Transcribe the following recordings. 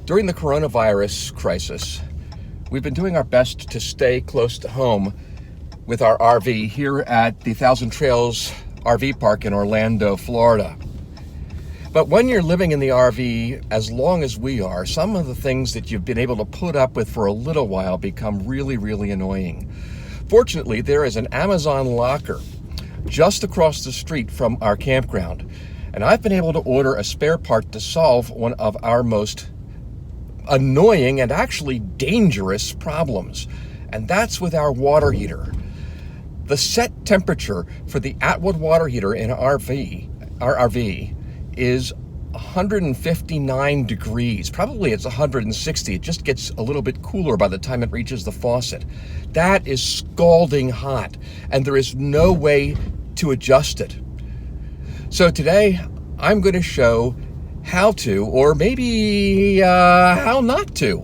During the coronavirus crisis, we've been doing our best to stay close to home with our RV here at the Thousand Trails RV Park in Orlando, Florida. But when you're living in the RV as long as we are, some of the things that you've been able to put up with for a little while become really, really annoying. Fortunately, there is an Amazon locker just across the street from our campground, and I've been able to order a spare part to solve one of our most annoying and actually dangerous problems, and that's with our water heater. The set temperature for the Atwood water heater in our RV is 159 degrees. Probably it's 160. It just gets a little bit cooler by the time it reaches the faucet. That is scalding hot, and there is no way to adjust it. So today, I'm going to show how to, or maybe how not to,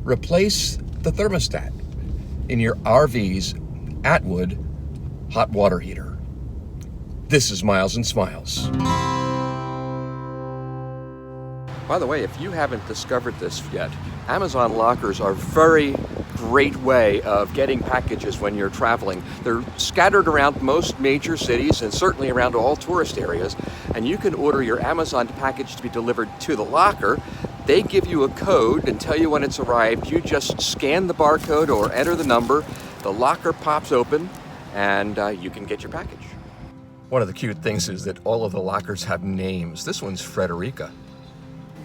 replace the thermostat in your RV's Atwood hot water heater. This is Miles and Smiles. By the way, if you haven't discovered this yet, Amazon lockers are a very great way of getting packages when you're traveling. They're scattered around most major cities and certainly around all tourist areas, and you can order your Amazon package to be delivered to the locker. They give you a code and tell you when it's arrived. You just scan the barcode or enter the number, the locker pops open, and you can get your package. One of the cute things is that all of the lockers have names. This one's Frederica.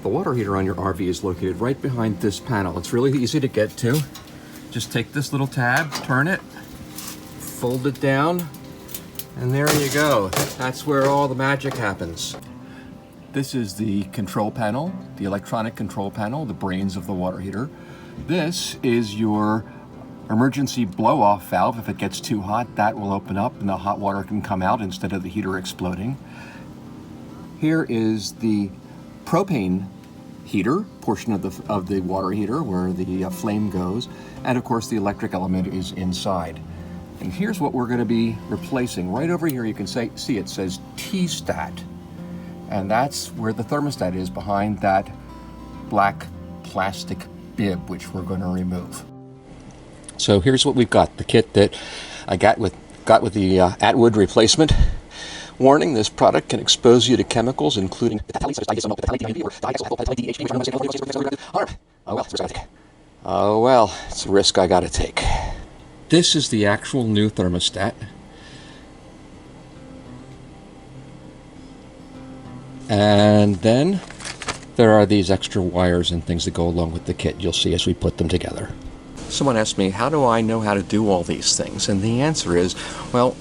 The water heater on your RV is located right behind this panel. It's really easy to get to. Just take this little tab, turn it, fold it down, and there you go. That's where all the magic happens. This is the control panel, the electronic control panel, the brains of the water heater. This is your emergency blow-off valve. If it gets too hot, that will open up and the hot water can come out instead of the heater exploding. Here is the propane heater portion of the water heater where the flame goes, and of course the electric element is inside. And here's what we're going to be replacing. Right over here you can see it says T-stat, and that's where the thermostat is, behind that black plastic bib, which we're going to remove. So here's what we've got, the kit that I got with the Atwood replacement. Warning, this product can expose you to chemicals including oh well, it's a risk I gotta take. This is the actual new thermostat. And then there are these extra wires and things that go along with the kit. You'll see as we put them together. Someone asked me, how do I know how to do all these things? And the answer is, well,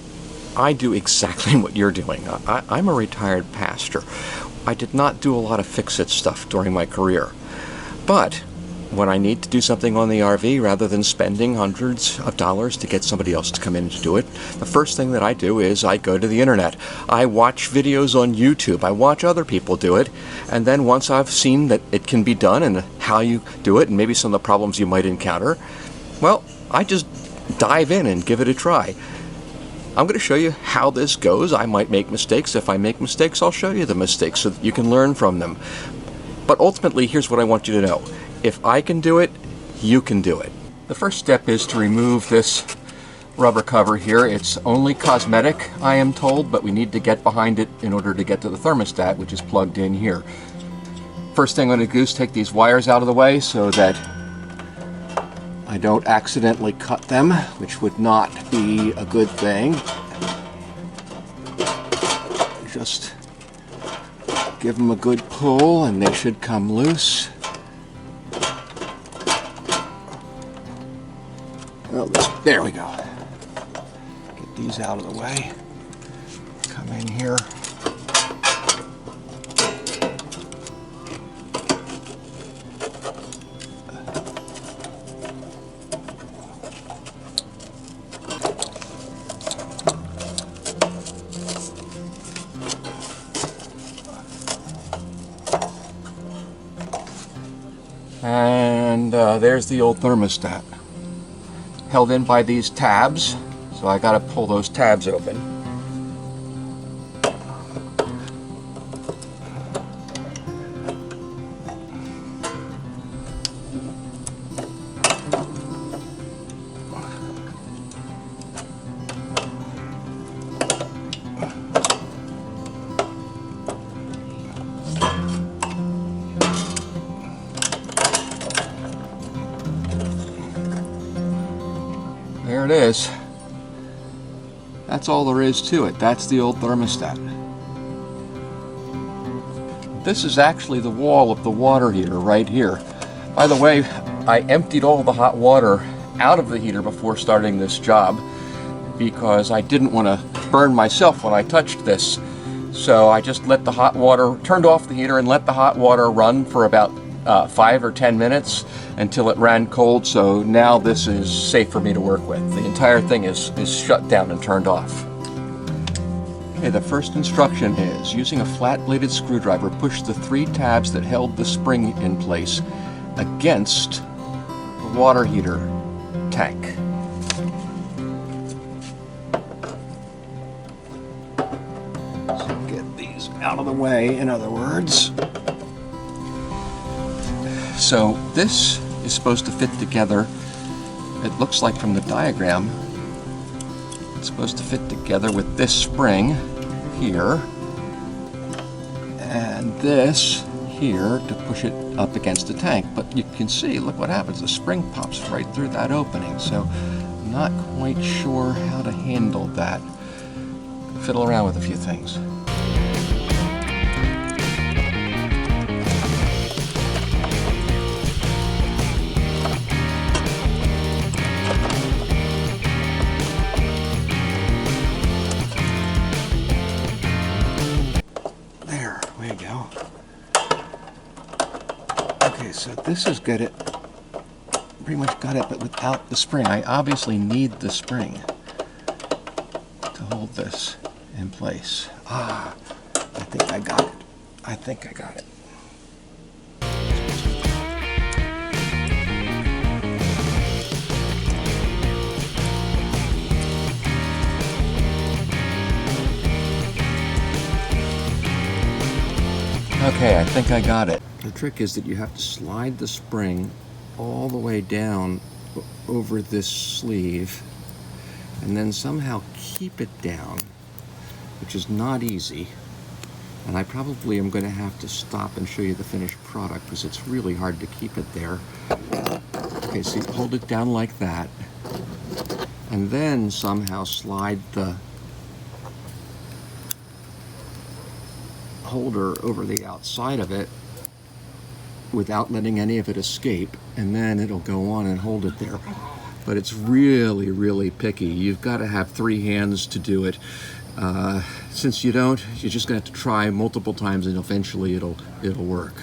I do exactly what you're doing. I'm a retired pastor. I did not do a lot of fix-it stuff during my career. But when I need to do something on the RV, rather than spending hundreds of dollars to get somebody else to come in to do it, the first thing that I do is I go to the internet. I watch videos on YouTube. I watch other people do it. And then once I've seen that it can be done and how you do it and maybe some of the problems you might encounter, well, I just dive in and give it a try. I'm going to show you how this goes. I might make mistakes. If I make mistakes, I'll show you the mistakes so that you can learn from them. But ultimately, here's what I want you to know. If I can do it, you can do it. The first step is to remove this rubber cover here. It's only cosmetic, I am told, but we need to get behind it in order to get to the thermostat, which is plugged in here. First thing I'm going to do is take these wires out of the way so that I don't accidentally cut them, which would not be a good thing. Just give them a good pull and they should come loose. Well, there we go. Get these out of the way. Come in here. And there's the old thermostat, held in by these tabs, so I gotta pull those tabs open. it is. That's all there is to it. That's the old thermostat. This is actually the wall of the water heater right here. By the way, I emptied all the hot water out of the heater before starting this job because I didn't want to burn myself when I touched this. So I just let the hot water, turned off the heater and let the hot water run for about 5 or 10 minutes until it ran cold. So now this is safe for me to work with. The entire thing is shut down and turned off. Okay, the first instruction is, using a flat-bladed screwdriver, push the 3 tabs that held the spring in place against the water heater tank. So get these out of the way, in other words. So this is supposed to fit together, it looks like from the diagram, it's supposed to fit together with this spring here and this here to push it up against the tank. But you can see, look what happens, the spring pops right through that opening. So I'm not quite sure how to handle that. Fiddle around with a few things. Okay, so this is good. It pretty much got it, but without the spring. I obviously need the spring to hold this in place. I think I got it. I think I got it. Okay, I think I got it. The trick is that you have to slide the spring all the way down over this sleeve and then somehow keep it down, which is not easy. And I probably am going to have to stop and show you the finished product because it's really hard to keep it there. Okay, so you hold it down like that and then somehow slide the holder over the outside of it without letting any of it escape, and then it'll go on and hold it there. But it's really, really picky. You've got to have 3 hands to do it. Since you don't, you're just going to have to try multiple times and eventually it'll work.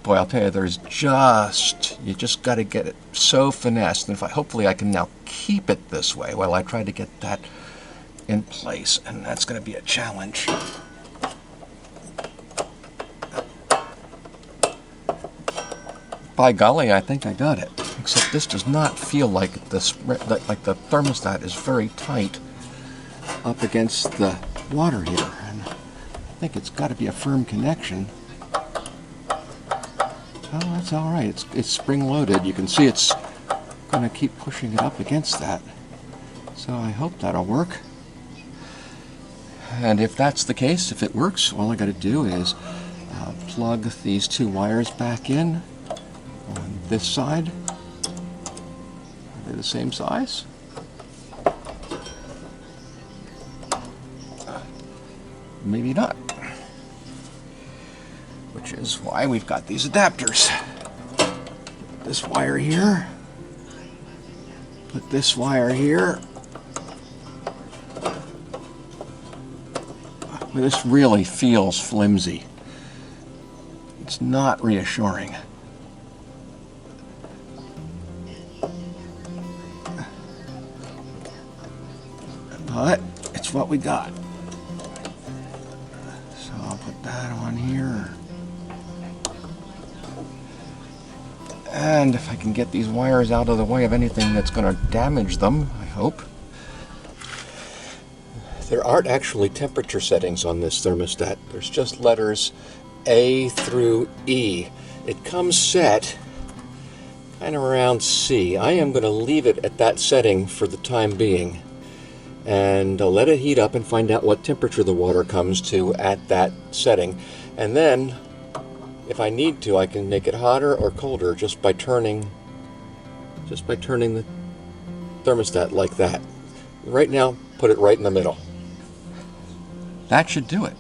Boy, I'll tell you, you just got to get it so finessed. And hopefully I can now keep it this way while I try to get that in place, and that's going to be a challenge. By golly, I think I got it. Except this does not feel like the thermostat is very tight up against the water heater. And I think it's got to be a firm connection. Oh, that's all right. It's spring-loaded. You can see it's going to keep pushing it up against that. So I hope that'll work. And if that's the case, if it works, all I got to do is plug these 2 wires back in on this side. Are they the same size? Maybe not. Which is why we've got these adapters. Put this wire here. Put this wire here. This really feels flimsy. It's not reassuring. But it's what we got. So I'll put that on here. And if I can get these wires out of the way of anything that's going to damage them, I hope. There aren't actually temperature settings on this thermostat. There's just letters A through E. It comes set kind of around C. I am going to leave it at that setting for the time being. And I'll let it heat up and find out what temperature the water comes to at that setting. And then, if I need to, I can make it hotter or colder just by turning the thermostat like that. Right now, put it right in the middle. That should do it.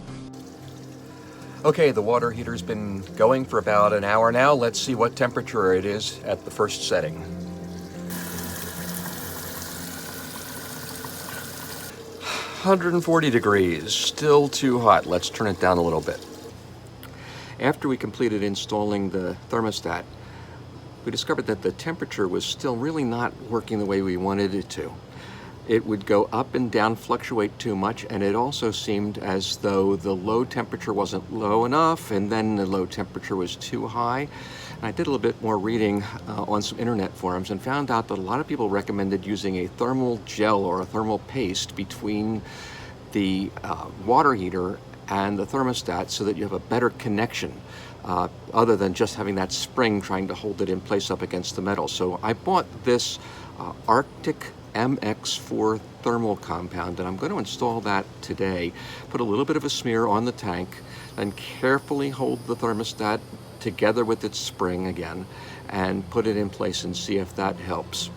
Okay, the water heater's been going for about an hour now. Let's see what temperature it is at the first setting. 140 degrees, still too hot. Let's turn it down a little bit. After we completed installing the thermostat, we discovered that the temperature was still really not working the way we wanted it to. It would go up and down, fluctuate too much, and it also seemed as though the low temperature wasn't low enough, and then the low temperature was too high. And I did a little bit more reading on some internet forums and found out that a lot of people recommended using a thermal gel or a thermal paste between the water heater and the thermostat so that you have a better connection other than just having that spring trying to hold it in place up against the metal. So I bought this Arctic MX4 thermal compound, and I'm going to install that today. Put a little bit of a smear on the tank, then carefully hold the thermostat together with its spring again and put it in place and see if that helps.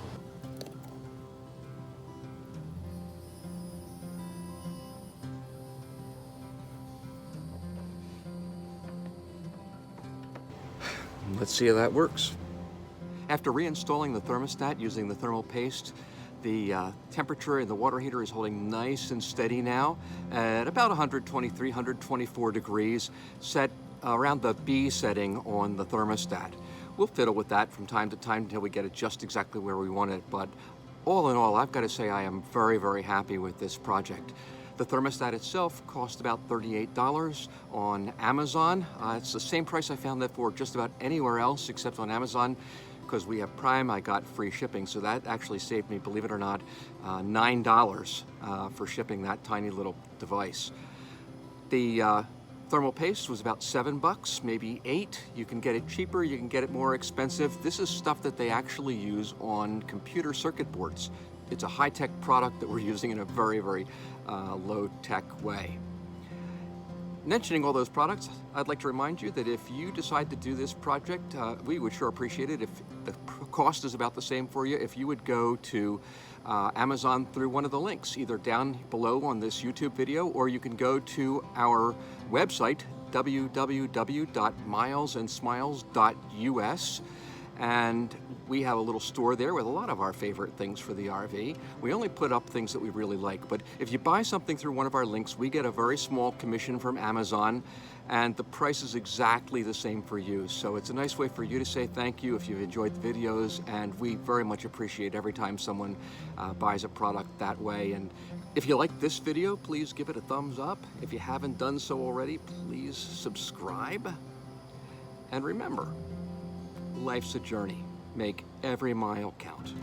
Let's see how that works. After reinstalling the thermostat using the thermal paste, the temperature in the water heater is holding nice and steady now at about 123, 124 degrees, set around the B setting on the thermostat. We'll fiddle with that from time to time until we get it just exactly where we want it, but all in all, I've got to say I am very, very happy with this project. The thermostat itself cost about $38 on Amazon. It's the same price I found that for just about anywhere else except on Amazon. Because we have Prime, I got free shipping, so that actually saved me, believe it or not, $9 for shipping that tiny little device. The thermal paste was about $7, maybe $8. You can get it cheaper, you can get it more expensive. This is stuff that they actually use on computer circuit boards. It's a high-tech product that we're using in a very, very low-tech way. Mentioning all those products, I'd like to remind you that if you decide to do this project, we would sure appreciate it if the cost is about the same for you. If you would go to Amazon through one of the links, either down below on this YouTube video, or you can go to our website, www.milesandsmiles.us. And we have a little store there with a lot of our favorite things for the RV. We only put up things that we really like, but if you buy something through one of our links, we get a very small commission from Amazon, and the price is exactly the same for you. So it's a nice way for you to say thank you if you've enjoyed the videos, and we very much appreciate every time someone buys a product that way. And if you like this video, please give it a thumbs up. If you haven't done so already, please subscribe. And remember, life's a journey. Make every mile count.